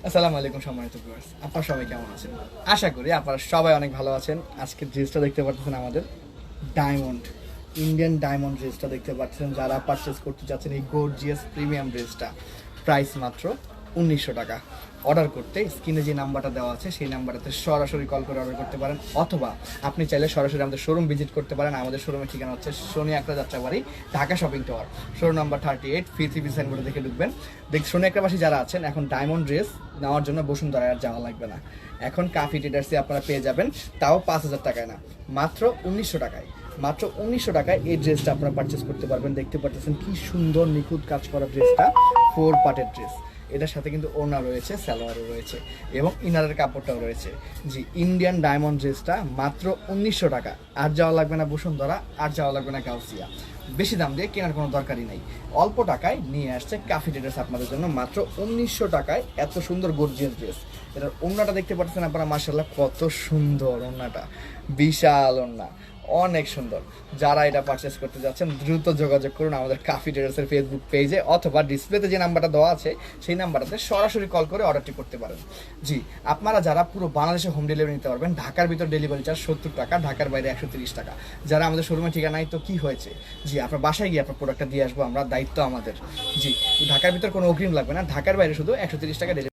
আসসালামু আলাইকুম সম্মানিত ভিউয়ার্স, আপনারা সবাই কেমন আছেন? আশা করি আপনারা সবাই অনেক ভালো আছেন। আজকে ড্রেসটা দেখতে পাচ্ছেন আমাদের ডায়মন্ড, ইন্ডিয়ান ডায়মন্ড ড্রেসটা দেখতে পাচ্ছেন। যারা পারচেস করতে চাচ্ছেন এই গর্জিয়াস প্রিমিয়াম ড্রেসটা, প্রাইস মাত্র 1900 টাকা। অর্ডার করতে স্ক্রিনে যে নাম্বারটা দেওয়া আছে সেই নাম্বারটাতে সরাসরি কল করে অর্ডার করতে পারেন, অথবা আপনি চাইলে সরাসরি আমাদের শোরুম ভিজিট করতে পারেন। আমাদের শোরুমের ঠিকানা হচ্ছে Shoni Akhra Jatrabari, Dhaka shopping tower, showroom number 38, ফি সাইনবোর্ডে দেখে ঢুকবেন। সোনি আকরাবাসী যারা আছেন, এখন ডায়মন্ড ড্রেস নেওয়ার জন্য বসুন্ধরায় আর যাওয়া লাগবে না। এখন কাফি ট্রেডার্সে আপনারা পেয়ে যাবেন, তাও 5000 টাকায় না, মাত্র 1900 টাকায়। মাত্র 1900 টাকায় এই ড্রেসটা আপনারা পারচেস করতে পারবেন। দেখতে পাচ্ছেন কি সুন্দর নিখুঁত কাজ করা ড্রেসটা, 4 পার্টের ড্রেস। এটার সাথে কিন্তু ওড়না রয়েছে, সালোয়ারও রয়েছে এবং ইনারের কাপড়টাও রয়েছে। জি, ইন্ডিয়ান ডায়মন্ড ড্রেসটা মাত্র 1900 টাকা। আর যাওয়া লাগবে না বসুন্ধরা, আর যাওয়া লাগবে না গাউসিয়া, বেশি দাম দিয়ে কেনার কোনো দরকারই নাই। অল্প টাকায় নিয়ে আসছে কাফি ট্রেডার্স আপনাদের জন্য মাত্র 1900 টাকায় এত সুন্দর গর্জিয়াস ড্রেস। এটার ওড়নাটা দেখতে পাচ্ছেন আপনারা, মাশাআল্লাহ কত সুন্দর ওড়নাটা, বিশাল ওড়না, অনেক সুন্দর। যারা এটা পারচেস করতে যাচ্ছেন দ্রুত যোগাযোগ করুন আমাদের কাফি ট্রেডার্সের ফেসবুক পেজে, অথবা ডিসপ্লেতে যে নাম্বারটা দেওয়া আছে সেই নাম্বারটাতে সরাসরি কল করে অর্ডারটি করতে পারেন। জি, আপনারা যারা পুরো বাংলাদেশে হোম ডেলিভারি নিতে পারবেন, ঢাকার ভিতর ডেলিভারি চার্জ 70 টাকা, ঢাকার বাইরে 130 টাকা। যারা আমাদের শোরুমে ঠিকানা নাই তো কি হয়েছে, জি আপনার বাসায় গিয়ে আপনার প্রোডাক্টটা দিয়ে আসবো আমরা, দায়িত্ব আমাদের। জি, ঢাকার ভিতর কোনো অগ্রিম লাগবে না, ঢাকার বাইরে শুধু 130 টাকা ডেলিভারি।